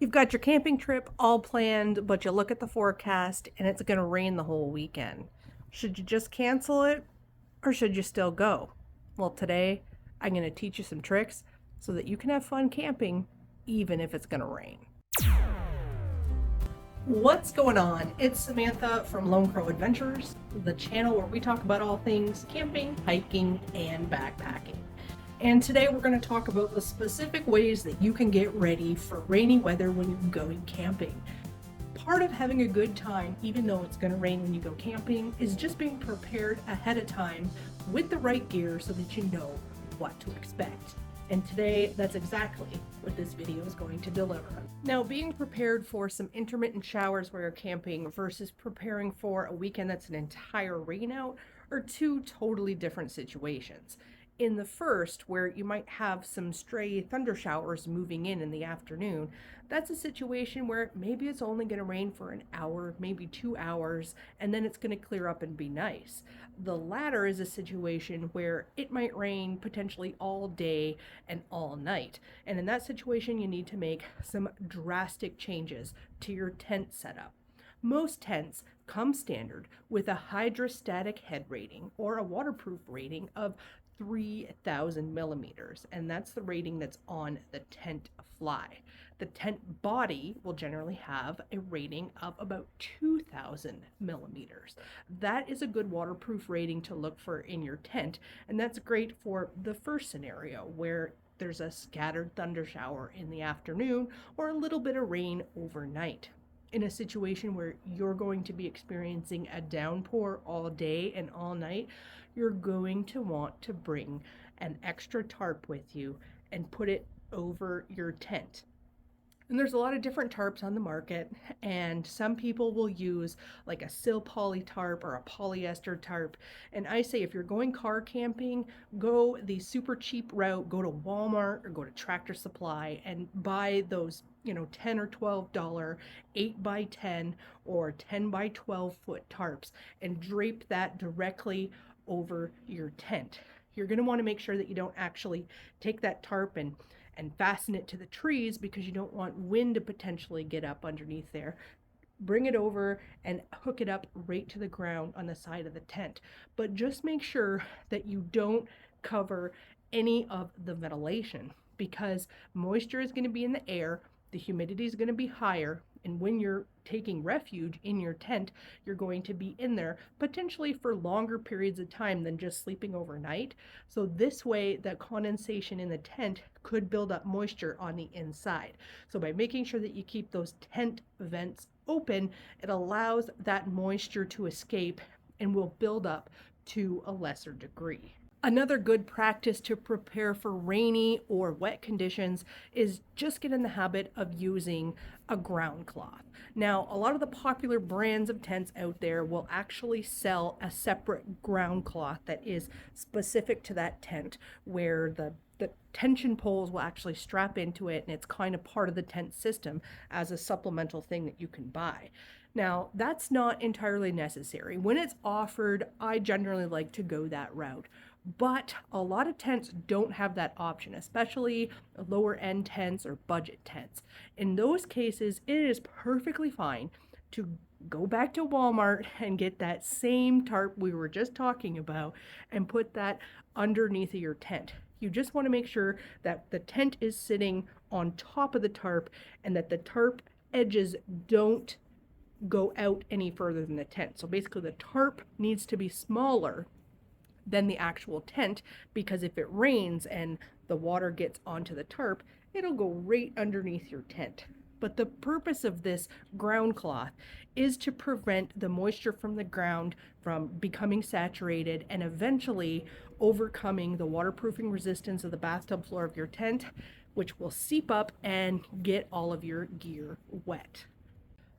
You've got your camping trip all planned, but you look at the forecast and it's going to rain the whole weekend. Should you just cancel it or should you still go? Well, today I'm going to teach you some tricks so that you can have fun camping even if it's going to rain. What's going on? It's Samantha from Lone Crow Adventures, the channel where we talk about all things camping, hiking, and backpacking. And today we're going to talk about the specific ways that you can get ready for rainy weather when you're going camping. Part of having a good time, even though it's going to rain when you go camping, is just being prepared ahead of time with the right gear so that you know what to expect. And today, that's exactly what this video is going to deliver. Now, being prepared for some intermittent showers while you're camping versus preparing for a weekend that's an entire rainout are two totally different situations. In the first, where you might have some stray thunder showers moving in the afternoon, that's a situation where maybe it's only going to rain for an hour, maybe 2 hours, and then it's going to clear up and be nice. The latter is a situation where it might rain potentially all day and all night. And in that situation, you need to make some drastic changes to your tent setup. Most tents come standard with a hydrostatic head rating or a waterproof rating of 3,000 millimeters, and that's the rating that's on the tent fly. The tent body will generally have a rating of about 2,000 millimeters. That is a good waterproof rating to look for in your tent, and that's great for the first scenario where there's a scattered thunder shower in the afternoon or a little bit of rain overnight. In a situation where you're going to be experiencing a downpour all day and all night, you're going to want to bring an extra tarp with you and put it over your tent. And there's a lot of different tarps on the market, and some people will use like a sil poly tarp or a polyester tarp. And I say if you're going car camping, go the super cheap route, go to Walmart or go to Tractor Supply and buy those, $10 or $12 8 by 10 or 10 by 12 foot tarps and drape that directly over your tent. You're going to want to make sure that you don't actually take that tarp and fasten it to the trees because you don't want wind to potentially get up underneath there. Bring it over and hook it up right to the ground on the side of the tent. But just make sure that you don't cover any of the ventilation because moisture is going to be in the air, the humidity is going to be higher, and when you're taking refuge in your tent, you're going to be in there potentially for longer periods of time than just sleeping overnight. So this way, that condensation in the tent could build up moisture on the inside. So by making sure that you keep those tent vents open, it allows that moisture to escape and will build up to a lesser degree. Another good practice to prepare for rainy or wet conditions is just get in the habit of using a ground cloth. Now, a lot of the popular brands of tents out there will actually sell a separate ground cloth that is specific to that tent, where the tension poles will actually strap into it, and it's kind of part of the tent system as a supplemental thing that you can buy. Now, that's not entirely necessary. When it's offered, I generally like to go that route. But a lot of tents don't have that option, especially lower end tents or budget tents. In those cases, it is perfectly fine to go back to Walmart and get that same tarp we were just talking about and put that underneath of your tent. You just want to make sure that the tent is sitting on top of the tarp and that the tarp edges don't go out any further than the tent. So basically the tarp needs to be smaller than the actual tent, because if it rains and the water gets onto the tarp, it'll go right underneath your tent. But the purpose of this ground cloth is to prevent the moisture from the ground from becoming saturated and eventually overcoming the waterproofing resistance of the bathtub floor of your tent, which will seep up and get all of your gear wet.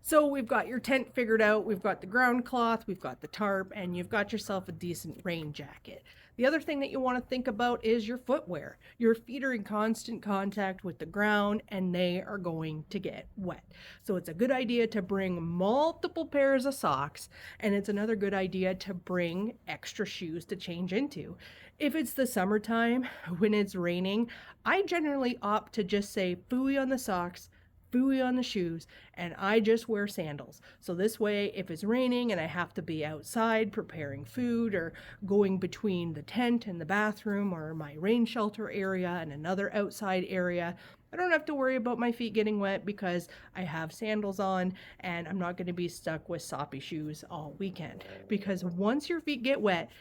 So we've got your tent figured out, we've got the ground cloth, we've got the tarp, and you've got yourself a decent rain jacket. The other thing that you want to think about is your footwear. Your feet are in constant contact with the ground and they are going to get wet. So it's a good idea to bring multiple pairs of socks, and it's another good idea to bring extra shoes to change into. If it's the summertime when it's raining, I generally opt to just say phooey on the socks, buoy on the shoes, and I just wear sandals. So this way, if it's raining and I have to be outside preparing food or going between the tent and the bathroom or my rain shelter area and another outside area, I don't have to worry about my feet getting wet because I have sandals on and I'm not going to be stuck with soppy shoes all weekend. Because once your feet get wet,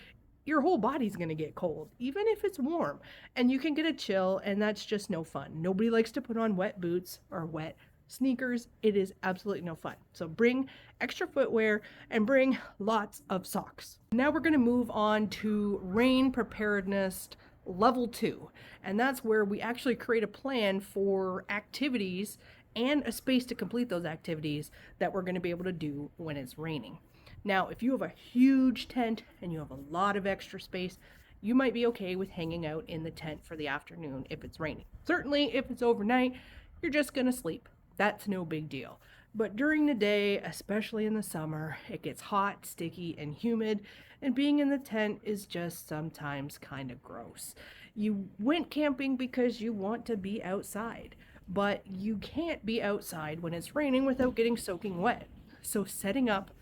your whole body's going to get cold, even if it's warm, and you can get a chill, and that's just no fun. Nobody likes to put on wet boots or wet sneakers. It is absolutely no fun. So bring extra footwear and bring lots of socks. Now we're going to move on to rain preparedness level 2, and that's where we actually create a plan for activities and a space to complete those activities that we're going to be able to do when it's raining. Now, if you have a huge tent and you have a lot of extra space, you might be okay with hanging out in the tent for the afternoon if it's raining. Certainly, if it's overnight, you're just going to sleep. That's no big deal. But during the day, especially in the summer, it gets hot, sticky, and humid, and being in the tent is just sometimes kind of gross. You went camping because you want to be outside, but you can't be outside when it's raining without getting soaking wet. So setting up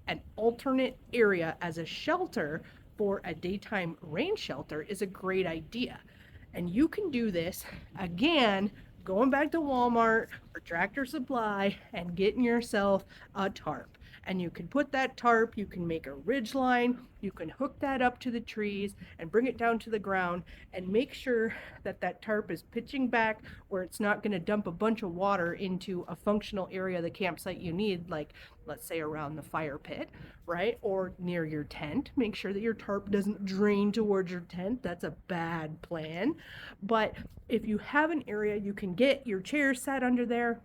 an alternate area as a shelter for a daytime rain shelter is a great idea. And you can do this, again, going back to Walmart or Tractor Supply and getting yourself a tarp. And you can put that tarp, you can make a ridge line, you can hook that up to the trees and bring it down to the ground and make sure that that tarp is pitching back where it's not going to dump a bunch of water into a functional area of the campsite you need, like let's say around the fire pit, right? Or near your tent. Make sure that your tarp doesn't drain towards your tent. That's a bad plan. But if you have an area, you can get your chairs set under there.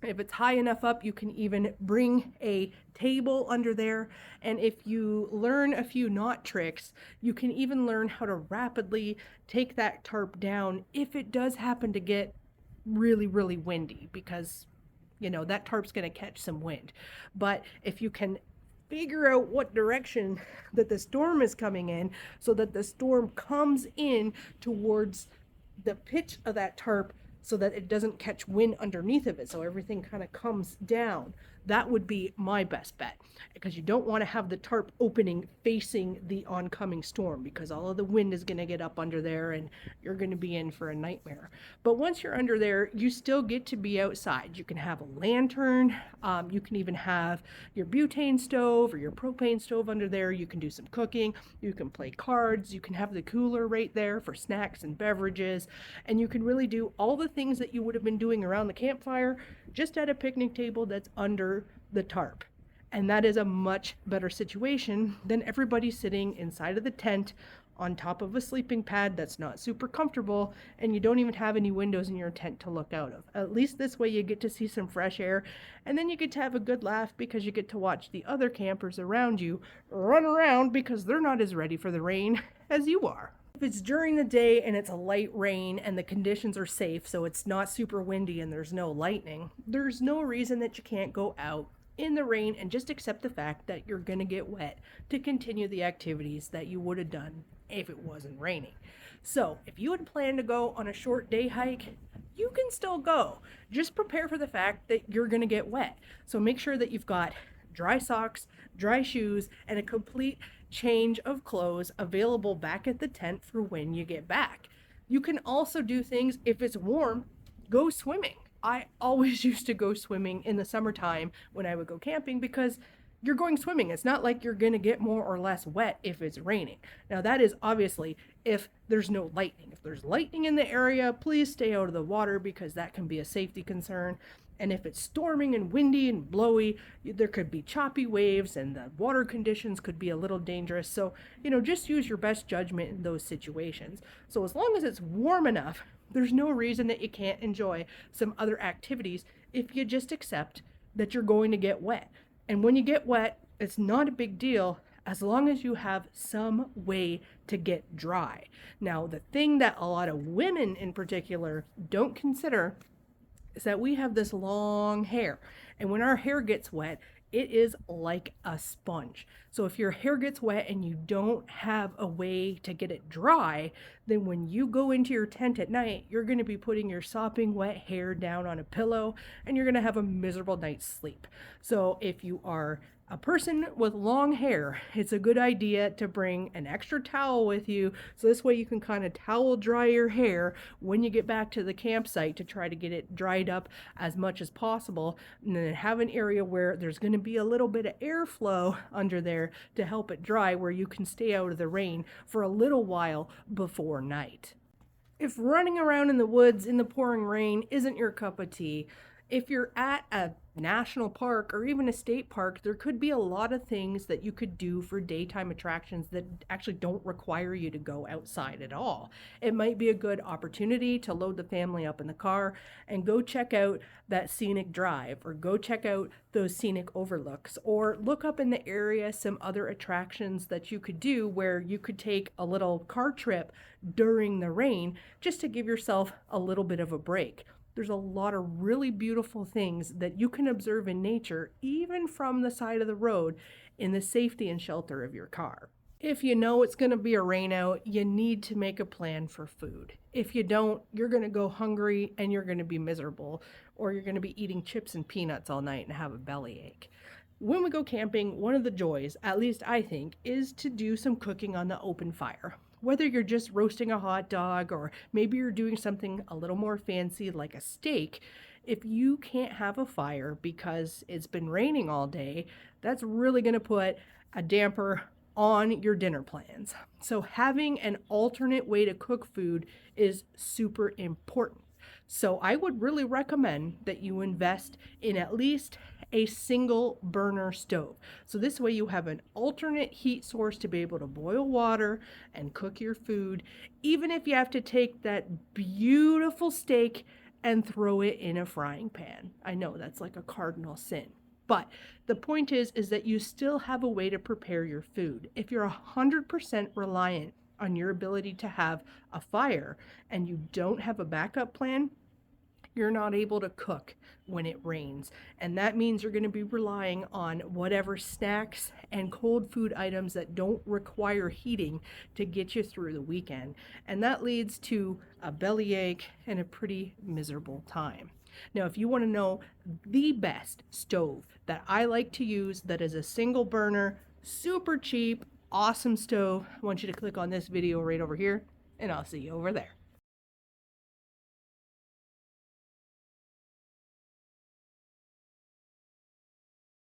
If it's high enough up, you can even bring a table under there. And if you learn a few knot tricks, you can even learn how to rapidly take that tarp down if it does happen to get really, really windy, because, you know, that tarp's going to catch some wind. But if you can figure out what direction that the storm is coming in so that the storm comes in towards the pitch of that tarp, so that it doesn't catch wind underneath of it, so everything kind of comes down. That would be my best bet, because you don't want to have the tarp opening facing the oncoming storm, because all of the wind is going to get up under there and you're going to be in for a nightmare. But once you're under there, you still get to be outside. You can have a lantern, you can even have your butane stove or your propane stove under there. You can do some cooking, you can play cards, you can have the cooler right there for snacks and beverages, and you can really do all the things that you would have been doing around the campfire just at a picnic table that's under the tarp. And that is a much better situation than everybody sitting inside of the tent on top of a sleeping pad that's not super comfortable, and you don't even have any windows in your tent to look out of. At least this way you get to see some fresh air, and then you get to have a good laugh because you get to watch the other campers around you run around because they're not as ready for the rain as you are. If it's during the day and it's a light rain and the conditions are safe, so it's not super windy and there's no lightning, there's no reason that you can't go out in the rain and just accept the fact that you're going to get wet to continue the activities that you would have done if it wasn't raining. So if you had planned to go on a short day hike, you can still go. Just prepare for the fact that you're going to get wet. So make sure that you've got dry socks, dry shoes, and a complete change of clothes available back at the tent for when you get back. You can also do things, if it's warm, go swimming. I always used to go swimming in the summertime when I would go camping, because you're going swimming. It's not like you're going to get more or less wet if it's raining. Now that is obviously if there's no lightning. If there's lightning in the area, please stay out of the water, because that can be a safety concern. And if it's storming and windy and blowy, there could be choppy waves and the water conditions could be a little dangerous. So, just use your best judgment in those situations. So as long as it's warm enough, there's no reason that you can't enjoy some other activities if you just accept that you're going to get wet. And when you get wet, it's not a big deal as long as you have some way to get dry. Now, the thing that a lot of women in particular don't consider is that we have this long hair. And when our hair gets wet, it is like a sponge. So if your hair gets wet and you don't have a way to get it dry, then when you go into your tent at night, you're going to be putting your sopping wet hair down on a pillow and you're going to have a miserable night's sleep. So if you are a person with long hair, it's a good idea to bring an extra towel with you, so this way you can kind of towel dry your hair when you get back to the campsite to try to get it dried up as much as possible, and then have an area where there's going to be a little bit of airflow under there to help it dry, where you can stay out of the rain for a little while before night. If running around in the woods in the pouring rain isn't your cup of tea, if you're at a national park or even a state park, there could be a lot of things that you could do for daytime attractions that actually don't require you to go outside at all. It might be a good opportunity to load the family up in the car and go check out that scenic drive, or go check out those scenic overlooks, or look up in the area some other attractions that you could do where you could take a little car trip during the rain just to give yourself a little bit of a break. There's a lot of really beautiful things that you can observe in nature, even from the side of the road, in the safety and shelter of your car. If you know it's going to be a rain out, you need to make a plan for food. If you don't, you're going to go hungry and you're going to be miserable, or you're going to be eating chips and peanuts all night and have a bellyache. When we go camping, one of the joys, at least I think, is to do some cooking on the open fire. Whether you're just roasting a hot dog, or maybe you're doing something a little more fancy like a steak, if you can't have a fire because it's been raining all day, that's really going to put a damper on your dinner plans. So having an alternate way to cook food is super important. So I would really recommend that you invest in at least a single burner stove. So this way you have an alternate heat source to be able to boil water and cook your food, even if you have to take that beautiful steak and throw it in a frying pan. I know that's like a cardinal sin. But the point is that you still have a way to prepare your food. If you're 100% reliant on your ability to have a fire and you don't have a backup plan, you're not able to cook when it rains. And that means you're going to be relying on whatever snacks and cold food items that don't require heating to get you through the weekend. And that leads to a bellyache and a pretty miserable time. Now, if you want to know the best stove that I like to use that is a single burner, super cheap, awesome stove, I want you to click on this video right over here, and I'll see you over there.